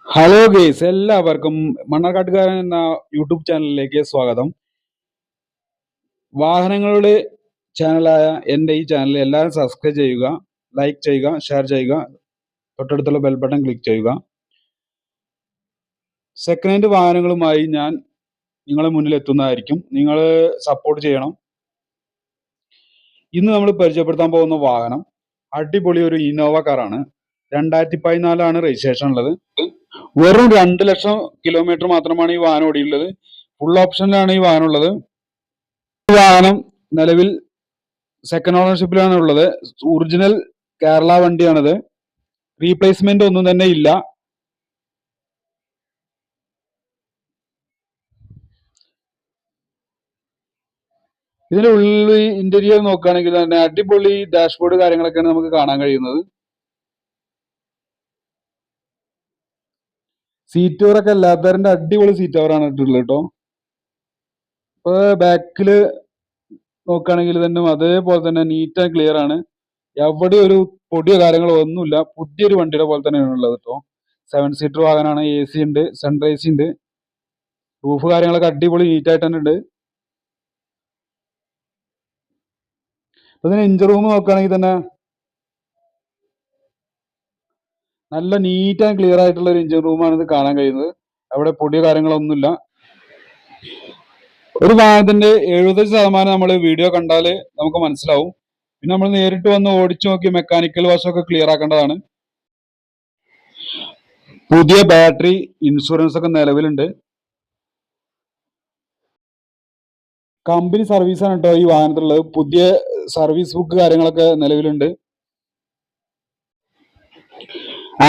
Hello guys, എല്ലാവർക്കും മണ്ണാർക്കാട്ടുകാരൻ എന്ന YouTube ചാനലിലേക്ക് സ്വാഗതം. വാഹനങ്ങളുടെ ചാനലായ എൻ്റെ ഈ ചാനൽ എല്ലാവരും സബ്സ്ക്രൈബ് ചെയ്യുക, ലൈക്ക് ചെയ്യുക, ഷെയർ ചെയ്യുക, തൊട്ടടുത്തുള്ള ബെൽ ബട്ടൺ ക്ലിക്ക് ചെയ്യുക. സെക്കൻഡ് ഹാൻഡ് വാഹനങ്ങളുമായി ഞാൻ നിങ്ങളുടെ മുന്നിൽ എത്തുന്നതായിരിക്കും. നിങ്ങൾ സപ്പോർട്ട് ചെയ്യണം. ഇന്ന് നമ്മൾ പരിചയപ്പെടുത്താൻ പോകുന്ന വാഹനം അടിപൊളി ഒരു ഇന്നോവ കാറാണ്. 2014 രജിസ്ട്രേഷൻ ഉള്ളത്. വെറും 2 ലക്ഷം കിലോമീറ്റർ മാത്രമാണ് ഈ വാഹനം ഓടിയുള്ളത്. ഫുൾ ഓപ്ഷനിലാണ് ഈ വാഹനം ഉള്ളത്. ഈ വാഹനം നിലവിൽ സെക്കൻഡ് ഓണർഷിപ്പിലാണ് ഉള്ളത്. ഒറിജിനൽ കേരള വണ്ടിയാണിത്. റീപ്ലേസ്മെന്റ് ഒന്നും തന്നെ ഇല്ല. ഇതിന്റെ ഉള്ളിൽ ഇന്റീരിയർ നോക്കുകയാണെങ്കിൽ തന്നെ അടിപൊളി ഡാഷ്ബോർഡ് കാര്യങ്ങളൊക്കെയാണ് നമുക്ക് കാണാൻ കഴിയുന്നത്. സീറ്റ് കവറൊക്കെ എല്ലാത്തവരുടെ അടിപൊളി സീറ്റ് കവറാണ് ഇട്ടുള്ളത് കേട്ടോ. ഇപ്പൊ ബാക്കില് നോക്കുകയാണെങ്കിൽ തന്നെ അതേപോലെ തന്നെ നീറ്റ് ആൻഡ് ക്ലിയർ ആണ്. എവിടെ ഒരു പൊടിയോ കാര്യങ്ങളോ ഒന്നുമില്ല. പുതിയൊരു വണ്ടിയുടെ പോലെ തന്നെയാണ് ഉള്ളത് കേട്ടോ. 7 സീറ്റർ വാഹനമാണ്. AC ഉണ്ട്, സൺറൈസ് ഉണ്ട്, റൂഫ് കാര്യങ്ങളൊക്കെ അടിപൊളി നീറ്റ് ആയിട്ട് തന്നെ ഉണ്ട്. അപ്പൊ ഇതിന് എഞ്ചിൻ റൂം നോക്കുകയാണെങ്കിൽ തന്നെ നല്ല നീറ്റ് ആൻഡ് ക്ലിയർ ആയിട്ടുള്ള ഒരു എഞ്ചിൻ റൂമാണ് ഇത് കാണാൻ കഴിയുന്നത്. അവിടെ പൊടിയോ കാര്യങ്ങളൊന്നുമില്ല. ഒരു വാഹനത്തിന്റെ 70% നമ്മൾ വീഡിയോ കണ്ടാൽ നമുക്ക് മനസ്സിലാവും. പിന്നെ നമ്മൾ നേരിട്ട് വന്ന് ഓടിച്ചു നോക്കി മെക്കാനിക്കൽ വശമൊക്കെ ക്ലിയർ ആക്കേണ്ടതാണ്. പുതിയ ബാറ്ററി, ഇൻഷുറൻസ് ഒക്കെ നിലവിലുണ്ട്. കമ്പനി സർവീസാണ് കേട്ടോ ഈ വാഹനത്തിലുള്ളത്. പുതിയ സർവീസ് ബുക്ക് കാര്യങ്ങളൊക്കെ നിലവിലുണ്ട്.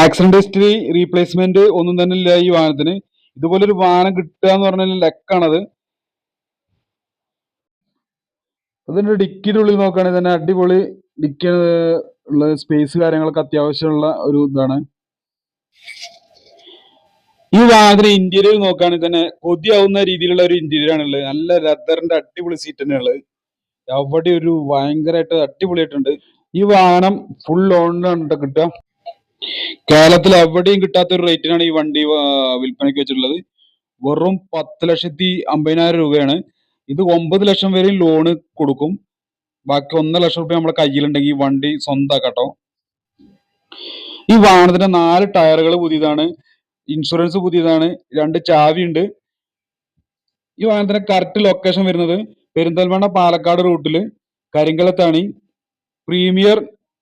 ആക്സിഡന്റ് ഹിസ്റ്ററി, റീപ്ലേസ്മെന്റ് ഒന്നും തന്നെ ഇല്ല ഈ വാഹനത്തിന്. ഇതുപോലൊരു വാഹനം കിട്ടുക എന്ന് പറഞ്ഞാൽ ലക്കാണത്. അതിന്റെ ഡിക്കിയുടെ ഉള്ളിൽ നോക്കുകയാണെങ്കിൽ തന്നെ അടിപൊളി ഡിക്കി ഉള്ള സ്പേസ് കാര്യങ്ങളൊക്കെ അത്യാവശ്യമുള്ള ഒരു ഇതാണ്. ഈ വാഹനത്തിന് ഇന്റീരിയർ നോക്കുകയാണെങ്കിൽ തന്നെ കൊതിയാവുന്ന രീതിയിലുള്ള ഒരു ഇന്റീരിയർ ആണുള്ളത്. നല്ല ലെതറിന്റെ അടിപൊളി സീറ്റ് തന്നെയുള്ളത്. അവിടെ ഒരു ഭയങ്കരമായിട്ട് അടിപൊളിയായിട്ടുണ്ട്. ഈ വാഹനം ഫുൾ ഓണിലാണ് കിട്ടുക. കേരളത്തിൽ എവിടെയും കിട്ടാത്ത ഒരു റേറ്റിനാണ് ഈ വണ്ടി വിൽപ്പനയ്ക്ക് വെച്ചിട്ടുള്ളത്. വെറും 10,50,000 രൂപയാണ്. ഇത് 9 ലക്ഷം വരെ ലോണ് കൊടുക്കും. ബാക്കി 1 ലക്ഷം രൂപ നമ്മുടെ കയ്യിലുണ്ടെങ്കിൽ ഈ വണ്ടി സ്വന്തമാക്കട്ടോ. ഈ വാഹനത്തിന്റെ 4 ടയറുകൾ പുതിയതാണ്. ഇൻഷുറൻസ് പുതിയതാണ്. 2 ചാവി ഉണ്ട്. ഈ വാഹനത്തിന്റെ കറക്റ്റ് ലൊക്കേഷൻ വരുന്നത് പെരിന്തൽമണ്ണ പാലക്കാട് റൂട്ടില് കരിങ്കലത്താണി പ്രീമിയർ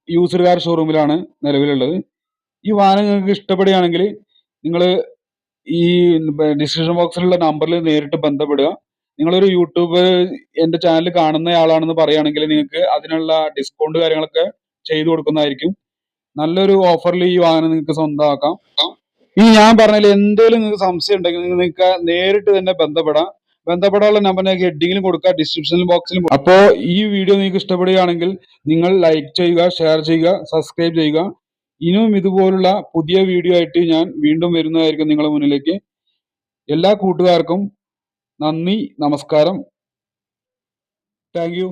യൂസ്ഡ് കാർ ഷോറൂമിലാണ് നിലവിലുള്ളത്. ഈ വാഹനം നിങ്ങൾക്ക് ഇഷ്ടപ്പെടുകയാണെങ്കിൽ നിങ്ങൾ ഈ ഡിസ്ക്രിപ്ഷൻ ബോക്സിലുള്ള നമ്പറിൽ നേരിട്ട് ബന്ധപ്പെടുക. നിങ്ങളൊരു യൂട്യൂബ് എൻ്റെ ചാനൽ കാണുന്നയാളാണെന്ന് പറയുകയാണെങ്കിൽ നിങ്ങൾക്ക് അതിനുള്ള ഡിസ്കൗണ്ട് കാര്യങ്ങളൊക്കെ ചെയ്തു കൊടുക്കുന്നതായിരിക്കും. നല്ലൊരു ഓഫറിൽ ഈ വാഹനം നിങ്ങൾക്ക് സ്വന്തമാക്കാം. ഈ ഞാൻ പറഞ്ഞതിൽ എന്തെങ്കിലും നിങ്ങൾക്ക് സംശയം ഉണ്ടെങ്കിൽ നിങ്ങൾക്ക് നേരിട്ട് തന്നെ ബന്ധപ്പെടാനുള്ള നമ്പർ ഞാൻ ഹെഡിങ്ങിലും കൊടുക്കുക, ഡിസ്ക്രിപ്ഷൻ ബോക്സിലും. അപ്പോൾ ഈ വീഡിയോ നിങ്ങൾക്ക് ഇഷ്ടപ്പെടുകയാണെങ്കിൽ നിങ്ങൾ ലൈക്ക് ചെയ്യുക, ഷെയർ ചെയ്യുക, സബ്സ്ക്രൈബ് ചെയ്യുക. ഇനിയും ഇതുപോലുള്ള പുതിയ വീഡിയോ ആയിട്ട് ഞാൻ വീണ്ടും വരുന്നതായിരിക്കും നിങ്ങളുടെ മുന്നിലേക്ക്. എല്ലാ കൂട്ടുകാർക്കും നന്ദി, നമസ്കാരം. Thank you.